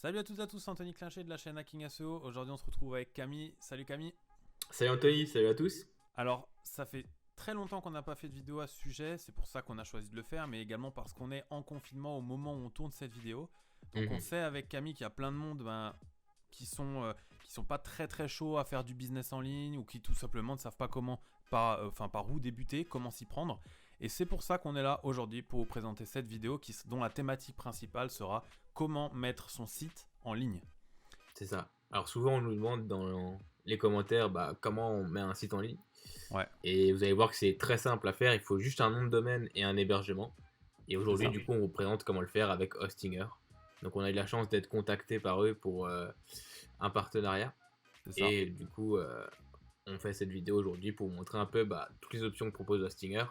Salut à toutes et à tous, Anthony Clinchet de la chaîne Hacking SEO. Aujourd'hui, on se retrouve avec Camille. Salut Camille. Salut Anthony, salut à tous. Alors, ça fait très longtemps qu'on n'a pas fait de vidéo à ce sujet, c'est pour ça qu'on a choisi de le faire, mais également parce qu'on est en confinement au moment où on tourne cette vidéo. Donc, on Mhm. sait avec Camille qu'il y a plein de monde qui sont pas très très chauds à faire du business en ligne ou qui tout simplement ne savent pas par où débuter, comment s'y prendre. Et c'est pour ça qu'on est là aujourd'hui pour vous présenter cette vidéo dont la thématique principale sera comment mettre son site en ligne. C'est ça. Alors souvent on nous demande dans les commentaires comment on met un site en ligne. Ouais, Et vous allez voir que c'est très simple à faire. Il faut juste un nom de domaine et un hébergement. Et c'est aujourd'hui ça. du coup on vous présente comment le faire avec Hostinger. Donc on a eu la chance d'être contacté par eux pour un partenariat. C'est ça. Et du coup on fait cette vidéo aujourd'hui pour vous montrer un peu toutes les options que propose Hostinger.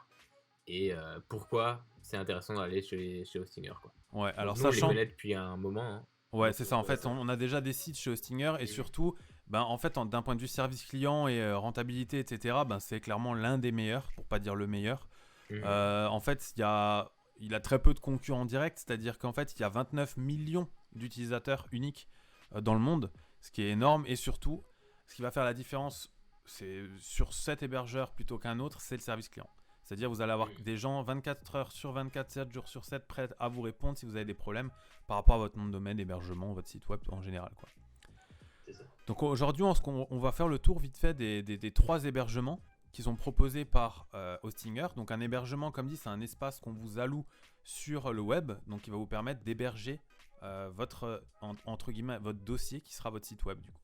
Et pourquoi c'est intéressant d'aller chez Hostinger, quoi. Ouais, Donc alors nous on les sachant. connaît depuis un moment, hein. Ouais, Donc c'est ça. En c'est fait, ça. on a déjà des sites chez Hostinger et Mhm. surtout, en fait, d'un point de vue service client et rentabilité, etc., c'est clairement l'un des meilleurs, pour pas dire le meilleur. Mhm. En fait, il a très peu de concurrents directs, c'est-à-dire qu'en fait, il y a 29 millions d'utilisateurs uniques dans le monde, ce qui est énorme. Et surtout, ce qui va faire la différence, c'est sur cet hébergeur plutôt qu'un autre, c'est le service client. C'est-à-dire vous allez avoir Mhm. des gens 24 heures sur 24, 7 jours sur 7 prêts à vous répondre si vous avez des problèmes par rapport à votre nom de domaine, hébergement, votre site web en général, quoi. C'est ça. Donc aujourd'hui, on va faire le tour vite fait des trois hébergements qui sont proposés par Hostinger. Donc un hébergement, comme dit, c'est un espace qu'on vous alloue sur le web, donc qui va vous permettre d'héberger entre guillemets, votre dossier qui sera votre site web du coup.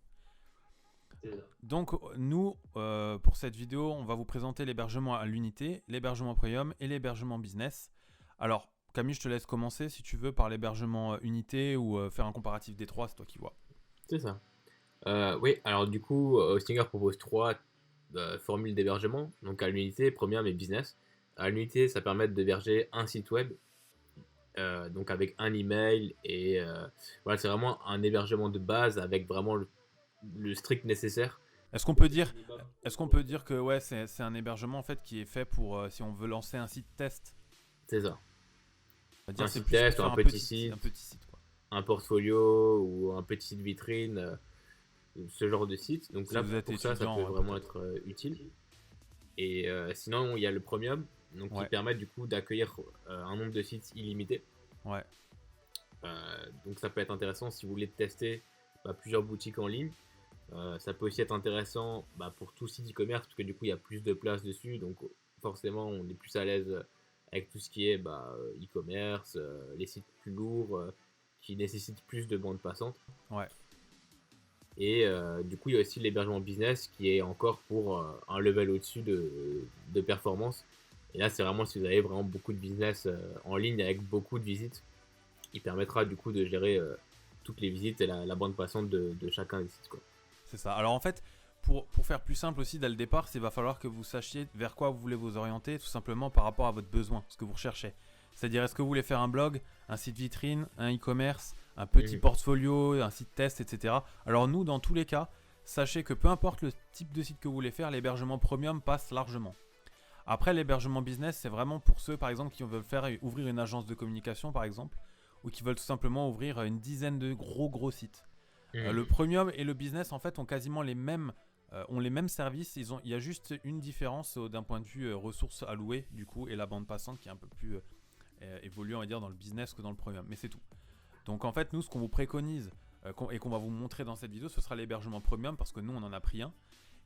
C'est ça. Donc nous, pour cette vidéo, on va vous présenter l'hébergement à l'unité, l'hébergement premium et l'hébergement business. Alors Camille, je te laisse commencer si tu veux par l'hébergement unité ou faire un comparatif des trois, c'est toi qui vois. C'est ça. Oui, alors du coup, Hostinger propose trois formules d'hébergement, donc à l'unité, premium et business. À l'unité, ça permet d'héberger un site web, donc avec un email, et voilà, c'est vraiment un hébergement de base avec vraiment le strict nécessaire. Est-ce qu'on peut Donc le dire, minimum est-ce qu'on pour peut dire que ouais, c'est un hébergement en fait qui est fait pour si on veut lancer un site test. c'est ça. On va dire Un c'est site plus pour test, ou faire un un petit un site, petit site quoi. un portfolio ou un petit site vitrine, ce genre de site. Donc Si là, vous êtes pour ça peut étudiant, vraiment peut-être. être utile. Et sinon, il y a le premium, donc qui Ouais, permet du coup d'accueillir un nombre de sites illimité. ouais, Donc ça peut être intéressant si vous voulez tester plusieurs boutiques en ligne. Ça peut aussi être intéressant pour tout site e-commerce, parce que du coup il y a plus de place dessus, donc forcément on est plus à l'aise avec tout ce qui est e-commerce, les sites plus lourds qui nécessitent plus de bandes passantes. ouais. Et du coup il y a aussi l'hébergement business qui est encore pour un level au-dessus de performance. Et là c'est vraiment si vous avez vraiment beaucoup de business en ligne avec beaucoup de visites, il permettra du coup de gérer toutes les visites et la bande passante de chacun des sites, quoi. C'est ça. Alors en fait, pour faire plus simple aussi dès le départ, il va falloir que vous sachiez vers quoi vous voulez vous orienter, tout simplement par rapport à votre besoin, ce que vous recherchez. C'est-à-dire, est-ce que vous voulez faire un blog, un site vitrine, un e-commerce, un petit Mhm. portfolio, un site test, etc. Alors nous, dans tous les cas, sachez que peu importe le type de site que vous voulez faire, l'hébergement premium passe largement. Après, l'hébergement business, c'est vraiment pour ceux, par exemple, qui veulent faire ouvrir une agence de communication, par exemple, ou qui veulent tout simplement ouvrir une dizaine de gros sites. Le Mhm. premium et le business en fait ont les mêmes services. Il y a juste une différence d'un point de vue ressources allouées du coup et la bande passante qui est un peu plus évoluée on va dire dans le business que dans le premium. Mais c'est tout. Donc en fait nous ce qu'on vous préconise et qu'on va vous montrer dans cette vidéo ce sera l'hébergement premium parce que nous on en a pris un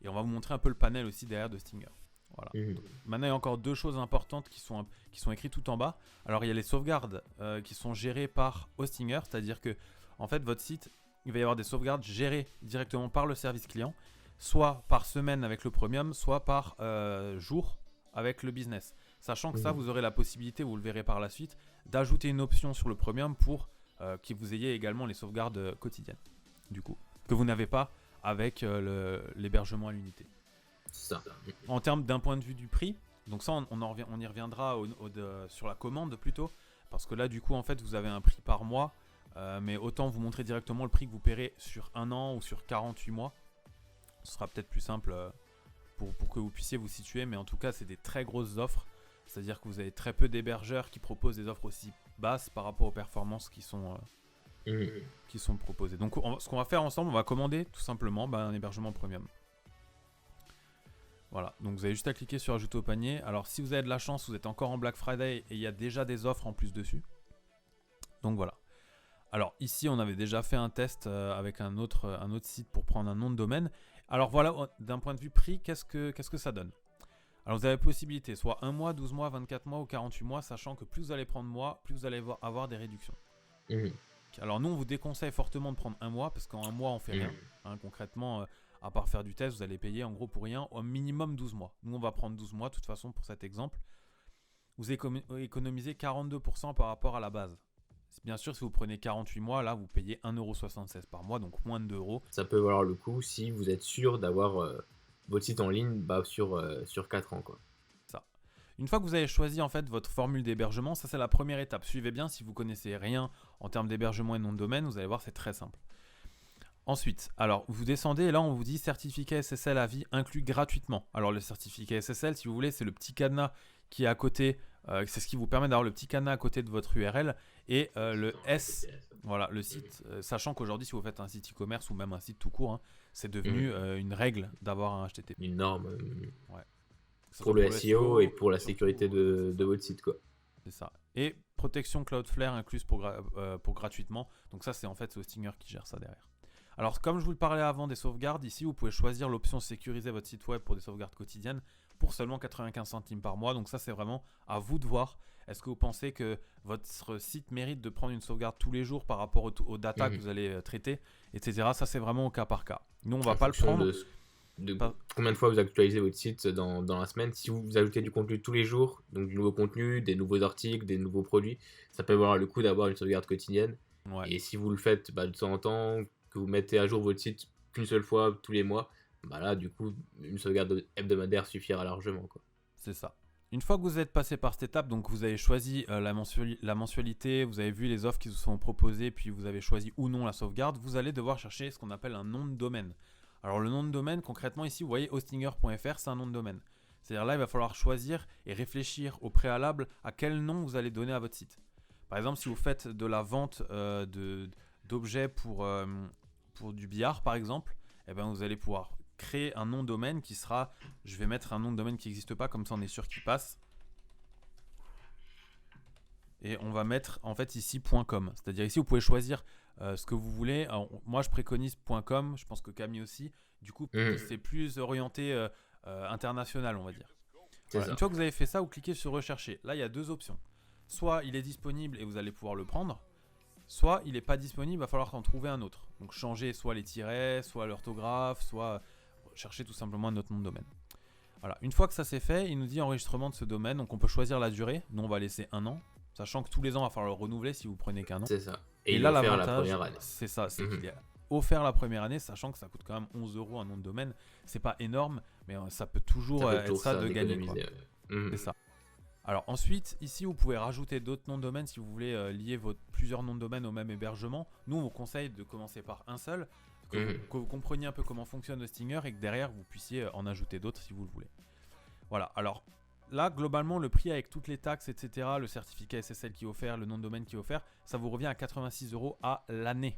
et on va vous montrer un peu le panel aussi derrière de Stinger. Voilà. Mhm. Maintenant, il y a encore deux choses importantes qui sont écrites tout en bas. Alors, il y a les sauvegardes qui sont gérées par Hostinger, c'est-à-dire que, en fait, votre site, il va y avoir des sauvegardes gérées directement par le service client, soit par semaine avec le premium, soit par jour avec le business. Sachant que ça, Mhm. vous aurez la possibilité, vous le verrez par la suite, d'ajouter une option sur le premium pour que vous ayez également les sauvegardes quotidiennes, du coup, que vous n'avez pas avec l'hébergement à l'unité. C'est ça. En termes d'un point de vue du prix, donc ça on y reviendra sur la commande plutôt, parce que là du coup en fait vous avez un prix par mois, mais autant vous montrer directement le prix que vous paierez sur un an ou sur 48 mois. Ce sera peut-être plus simple pour que vous puissiez vous situer, mais en tout cas c'est des très grosses offres, c'est-à-dire que vous avez très peu d'hébergeurs qui proposent des offres aussi basses par rapport aux performances qui sont qui sont proposés. Donc ce qu'on va faire ensemble, on va commander tout simplement un hébergement premium. Voilà, donc vous avez juste à cliquer sur ajouter au panier. Alors si vous avez de la chance, vous êtes encore en Black Friday et il y a déjà des offres en plus dessus. Donc voilà. Alors ici, on avait déjà fait un test avec un autre site pour prendre un nom de domaine. Alors voilà, d'un point de vue prix, qu'est-ce que ça donne? Alors vous avez la possibilité, soit 1 mois, 12 mois, 24 mois ou 48 mois, sachant que plus vous allez prendre mois, plus vous allez avoir des réductions. Alors nous, on vous déconseille fortement de prendre 1 mois, parce qu'en 1 mois, on fait rien. Hein, concrètement, à part faire du test, vous allez payer en gros pour rien, au minimum 12 mois. Nous, on va prendre 12 mois, de toute façon, pour cet exemple. Vous économisez 42% par rapport à la base. Bien sûr, si vous prenez 48 mois, là, vous payez 1,76€ par mois, donc moins de 2 euros. Ça peut valoir le coup si vous êtes sûr d'avoir votre site en ligne sur 4 ans, quoi. Ça. Une fois que vous avez choisi en fait votre formule d'hébergement, ça c'est la première étape. Suivez bien, si vous connaissez rien en termes d'hébergement et nom de domaine, vous allez voir, c'est très simple. Ensuite, alors vous descendez et là on vous dit certificat SSL à vie inclus gratuitement. Alors le certificat SSL, si vous voulez, c'est le petit cadenas qui est à côté, c'est ce qui vous permet d'avoir le petit cadenas à côté de votre URL et le S, voilà, le site, sachant qu'aujourd'hui si vous faites un site e-commerce ou même un site tout court, hein, c'est devenu une règle d'avoir un HTTP. Une norme ouais. Pour le SEO et pour la sécurité de votre site, quoi. C'est ça. Et protection Cloudflare incluse pour gratuitement. Donc ça, c'est en fait Hostinger qui gère ça derrière. Alors, comme je vous le parlais avant des sauvegardes, ici, vous pouvez choisir l'option sécuriser votre site web pour des sauvegardes quotidiennes pour seulement 95 centimes par mois. Donc ça, c'est vraiment à vous de voir. Est-ce que vous pensez que votre site mérite de prendre une sauvegarde tous les jours par rapport aux data que vous allez traiter, etc. Ça, c'est vraiment au cas par cas. Nous, on va pas le prendre. Combien de fois vous actualisez votre site dans la semaine. Si vous ajoutez du contenu tous les jours, donc du nouveau contenu, des nouveaux articles, des nouveaux produits, ça peut valoir le coup d'avoir une sauvegarde quotidienne. Ouais. Et si vous le faites de temps en temps, que vous mettez à jour votre site qu'une seule fois tous les mois, là du coup une sauvegarde hebdomadaire suffira largement, quoi. C'est ça. Une fois que vous êtes passé par cette étape, donc vous avez choisi la mensualité, vous avez vu les offres qui vous sont proposées, puis vous avez choisi ou non la sauvegarde, vous allez devoir chercher ce qu'on appelle un nom de domaine. Alors le nom de domaine, concrètement ici, vous voyez hostinger.fr, c'est un nom de domaine. C'est-à-dire là, il va falloir choisir et réfléchir au préalable à quel nom vous allez donner à votre site. Par exemple, si vous faites de la vente d'objets pour du billard, par exemple, eh ben, vous allez pouvoir créer un nom de domaine qui sera... Je vais mettre un nom de domaine qui n'existe pas, comme ça on est sûr qu'il passe. Et on va mettre en fait ici .com. C'est-à-dire ici, vous pouvez choisir ce que vous voulez. Alors, moi, je préconise .com. Je pense que Camille aussi. Du coup, c'est plus orienté international, on va dire. Voilà. Une fois que vous avez fait ça, vous cliquez sur rechercher. Là, il y a deux options. Soit il est disponible et vous allez pouvoir le prendre. Soit il n'est pas disponible, il va falloir en trouver un autre. Donc changer soit les tirets, soit l'orthographe, soit chercher tout simplement un autre nom de domaine. Voilà. Une fois que ça c'est fait, il nous dit enregistrement de ce domaine. Donc on peut choisir la durée. Nous, on va laisser 1 an. Sachant que tous les ans, il va falloir le renouveler si vous prenez qu'un an. C'est ça. Et là, l'avantage, c'est ça, c'est qu'il est offert la première année, sachant que ça coûte quand même 11 € un nom de domaine. C'est pas énorme, mais ça peut toujours être ça de gagner. C'est ça. Alors ensuite, ici, vous pouvez rajouter d'autres noms de domaine si vous voulez lier plusieurs noms de domaine au même hébergement. Nous, on vous conseille de commencer par un seul, que vous compreniez un peu comment fonctionne Hostinger et que derrière, vous puissiez en ajouter d'autres si vous le voulez. Voilà, alors... Là, globalement, le prix avec toutes les taxes, etc., le certificat SSL qui est offert, le nom de domaine qui est offert, ça vous revient à 86 € à l'année.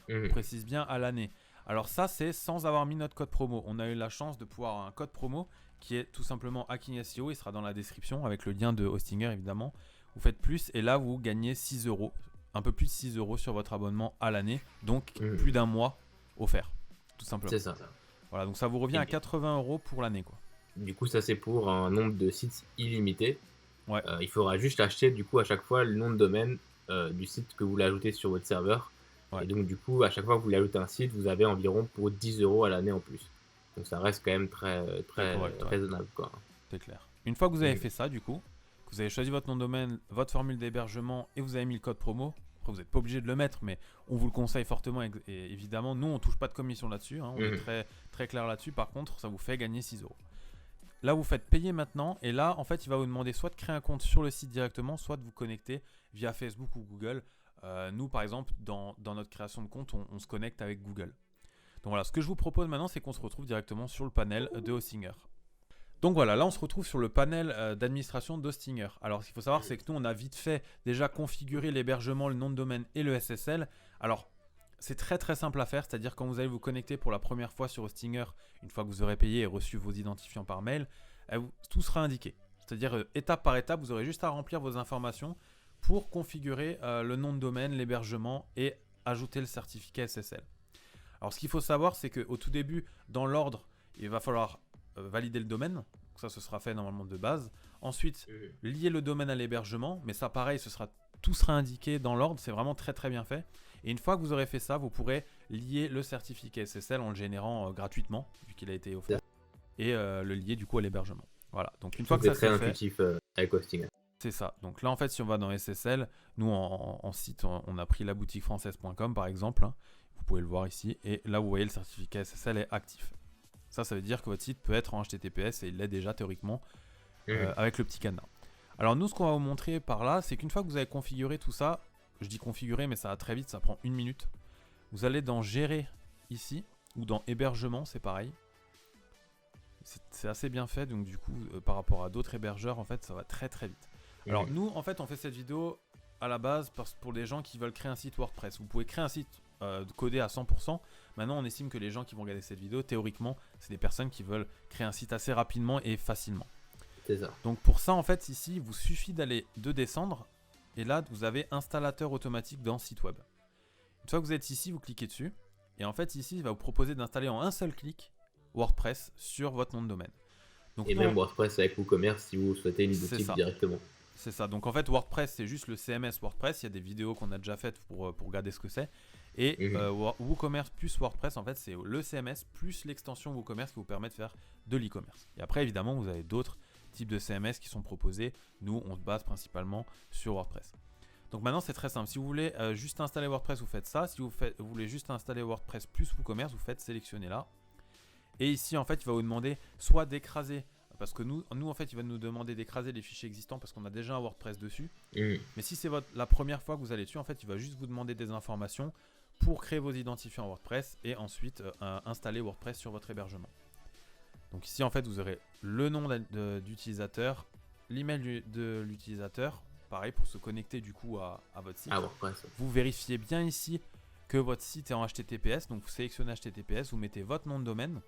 On précise bien à l'année. Alors ça, c'est sans avoir mis notre code promo. On a eu la chance de pouvoir avoir un code promo qui est tout simplement Hacking SEO. Il sera dans la description avec le lien de Hostinger, évidemment. Vous faites plus et là, vous gagnez 6 €. Un peu plus de 6 € sur votre abonnement à l'année. Donc, plus d'un mois offert, tout simplement. C'est ça. Voilà, donc ça vous revient à 80 € pour l'année, quoi. Du coup, ça c'est pour un nombre de sites illimité. Ouais. Il faudra juste acheter du coup à chaque fois le nom de domaine du site que vous voulez ajouter sur votre serveur. Ouais. Et donc du coup, à chaque fois que vous voulez ajouter un site, vous avez environ pour 10 € à l'année en plus. Donc ça reste quand même très raisonnable, quoi. C'est clair. Une fois que vous avez fait ça, du coup, que vous avez choisi votre nom de domaine, votre formule d'hébergement et vous avez mis le code promo. Après, vous n'êtes pas obligé de le mettre, mais on vous le conseille fortement. Et évidemment, nous, on ne touche pas de commission là-dessus. Hein, on est très, très clair là-dessus. Par contre, ça vous fait gagner 6 €. Là, vous faites payer maintenant et là, en fait, il va vous demander soit de créer un compte sur le site directement, soit de vous connecter via Facebook ou Google. Nous, par exemple, dans notre création de compte, on se connecte avec Google. Donc voilà, ce que je vous propose maintenant, c'est qu'on se retrouve directement sur le panel de Hostinger. Donc voilà, là on se retrouve sur le panel d'administration d'Hostinger. Alors ce qu'il faut savoir, c'est que nous on a vite fait déjà configurer l'hébergement, le nom de domaine et le SSL. Alors c'est très très simple à faire, c'est-à-dire quand vous allez vous connecter pour la première fois sur Hostinger, une fois que vous aurez payé et reçu vos identifiants par mail, tout sera indiqué. C'est-à-dire étape par étape, vous aurez juste à remplir vos informations pour configurer le nom de domaine, l'hébergement et ajouter le certificat SSL. Alors ce qu'il faut savoir, c'est qu'au tout début, dans l'ordre, il va falloir valider le domaine. Donc ça, ce sera fait normalement de base. Ensuite, lier le domaine à l'hébergement. Mais ça, pareil, tout sera indiqué dans l'ordre. C'est vraiment très très bien fait. Et une fois que vous aurez fait ça, vous pourrez lier le certificat SSL en le générant gratuitement, vu qu'il a été offert. Et le lier du coup à l'hébergement. Voilà. Donc une fois que ça c'est fait... C'est très intuitif avec Hostinger. C'est ça. Donc là, en fait, si on va dans SSL, nous, en site, on a pris la boutique française.com, par exemple. Hein. Vous pouvez le voir ici. Et là, vous voyez, le certificat SSL est actif. Ça veut dire que votre site peut être en HTTPS et il l'est déjà théoriquement avec le petit cadenas. Alors nous, ce qu'on va vous montrer par là, c'est qu'une fois que vous avez configuré tout ça, je dis configurer, mais ça va très vite, ça prend 1 minute. Vous allez dans gérer ici, ou dans hébergement, c'est pareil. C'est assez bien fait, donc du coup, par rapport à d'autres hébergeurs, en fait, ça va très très vite. Alors nous, en fait, on fait cette vidéo à la base pour les gens qui veulent créer un site WordPress. Vous pouvez créer un site codé à 100%. Maintenant, on estime que les gens qui vont regarder cette vidéo, théoriquement, c'est des personnes qui veulent créer un site assez rapidement et facilement. C'est ça. Donc pour ça, en fait, ici, il vous suffit de descendre. Et là, vous avez installateur automatique dans site web. Une fois que vous êtes ici, vous cliquez dessus. Et en fait, ici, il va vous proposer d'installer en un seul clic WordPress sur votre nom de domaine. Donc, et même WordPress avec WooCommerce si vous souhaitez l'identité directement. C'est ça. Donc en fait, WordPress, c'est juste le CMS WordPress. Il y a des vidéos qu'on a déjà faites pour regarder ce que c'est. Et WooCommerce plus WordPress, en fait, c'est le CMS plus l'extension WooCommerce qui vous permet de faire de l'e-commerce. Et après, évidemment, vous avez d'autres types de CMS qui sont proposés. Nous, on se base principalement sur WordPress. Donc maintenant, c'est très simple. Si vous voulez juste installer WordPress, vous faites ça. Si vous voulez juste installer WordPress plus WooCommerce, vous faites sélectionner là. Et ici, en fait, il va vous demander soit d'écraser. Parce que nous, en fait, il va nous demander d'écraser les fichiers existants parce qu'on a déjà un WordPress dessus. Mais si c'est la première fois que vous allez dessus, en fait, il va juste vous demander des informations pour créer vos identifiants WordPress et ensuite installer WordPress sur votre hébergement. Donc ici, en fait, vous aurez le nom d'utilisateur, l'email de l'utilisateur, pareil pour se connecter du coup à votre site. WordPress. Vous vérifiez bien ici que votre site est en HTTPS, donc vous sélectionnez HTTPS, vous mettez votre nom de domaine.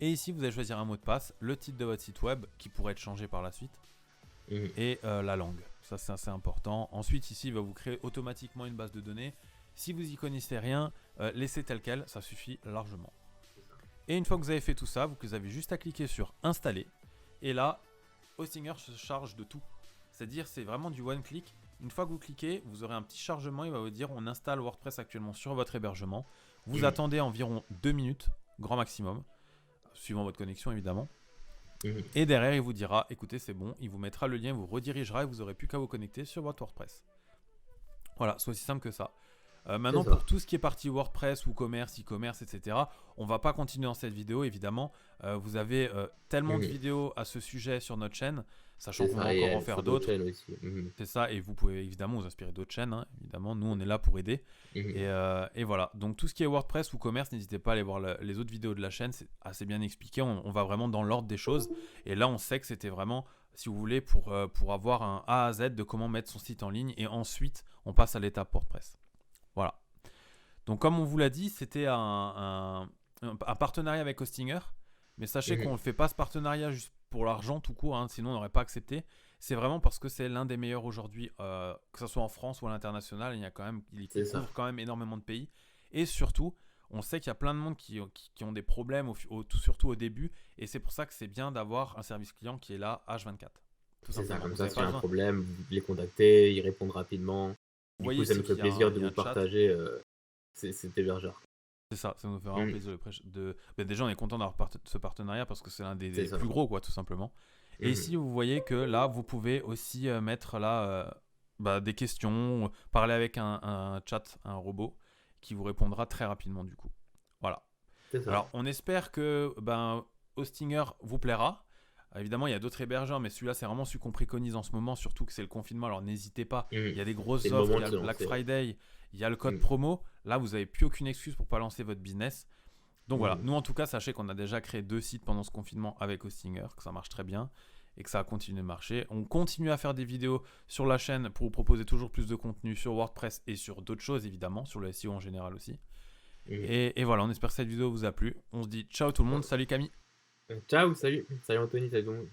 Et ici, vous allez choisir un mot de passe, le titre de votre site web qui pourrait être changé par la suite et la langue. Ça, c'est assez important. Ensuite, ici, il va vous créer automatiquement une base de données. Si vous n'y connaissez rien, laissez tel quel, ça suffit largement. Et une fois que vous avez fait tout ça, vous avez juste à cliquer sur installer. Et là, Hostinger se charge de tout. C'est-à-dire, c'est vraiment du one click. Une fois que vous cliquez, vous aurez un petit chargement. Il va vous dire on installe WordPress actuellement sur votre hébergement. Vous attendez environ 2 minutes, grand maximum. Suivant votre connexion évidemment. Et derrière, il vous dira, écoutez, c'est bon, il vous mettra le lien, il vous redirigera et vous n'aurez plus qu'à vous connecter sur votre WordPress. Voilà, c'est aussi simple que ça. Maintenant, pour tout ce qui est partie WordPress, WooCommerce, e-commerce, etc., on va pas continuer dans cette vidéo, évidemment. Vous avez tellement de vidéos à ce sujet sur notre chaîne, sachant qu'on va encore en faire d'autres. C'est ça, et vous pouvez évidemment vous inspirer d'autres chaînes. Hein. Évidemment, nous, on est là pour aider. Et voilà, donc tout ce qui est WordPress, WooCommerce, n'hésitez pas à aller voir les autres vidéos de la chaîne, c'est assez bien expliqué. On va vraiment dans l'ordre des choses. Et là, on sait que c'était vraiment, si vous voulez, pour avoir un A à Z de comment mettre son site en ligne. Et ensuite, on passe à l'étape WordPress. Voilà. Donc comme on vous l'a dit, c'était un partenariat avec Hostinger. Mais sachez qu'on ne fait pas ce partenariat juste pour l'argent tout court, hein, sinon on n'aurait pas accepté. C'est vraiment parce que c'est l'un des meilleurs aujourd'hui, que ce soit en France ou à l'international. Il couvre quand même énormément de pays. Et surtout, on sait qu'il y a plein de monde qui ont des problèmes, surtout au début. Et c'est pour ça que c'est bien d'avoir un service client qui est là H24. C'est ça, comme ça, si y a un problème, vous les contactez, ils répondent rapidement. Du coup, ça nous fait plaisir de vous partager cet hébergeur. C'est ça nous fait vraiment plaisir déjà, on est content d'avoir ce partenariat parce que c'est l'un des plus gros, quoi, tout simplement. Et ici, vous voyez que là, vous pouvez aussi mettre là des questions, parler avec un chat, un robot qui vous répondra très rapidement du coup. Voilà. Alors, on espère que Hostinger vous plaira. Évidemment, il y a d'autres hébergeurs, mais celui-là, c'est vraiment celui qu'on préconise en ce moment, surtout que c'est le confinement. Alors, n'hésitez pas. Il y a des grosses offres, il y a le Black Friday, il y a le code promo. Là, vous n'avez plus aucune excuse pour ne pas lancer votre business. Donc voilà, nous en tout cas, sachez qu'on a déjà créé 2 sites pendant ce confinement avec Hostinger, que ça marche très bien et que ça a continué de marcher. On continue à faire des vidéos sur la chaîne pour vous proposer toujours plus de contenu sur WordPress et sur d'autres choses évidemment, sur le SEO en général aussi. Et voilà, on espère que cette vidéo vous a plu. On se dit ciao tout le monde, salut Camille. Ciao, salut Anthony, salut tout le monde.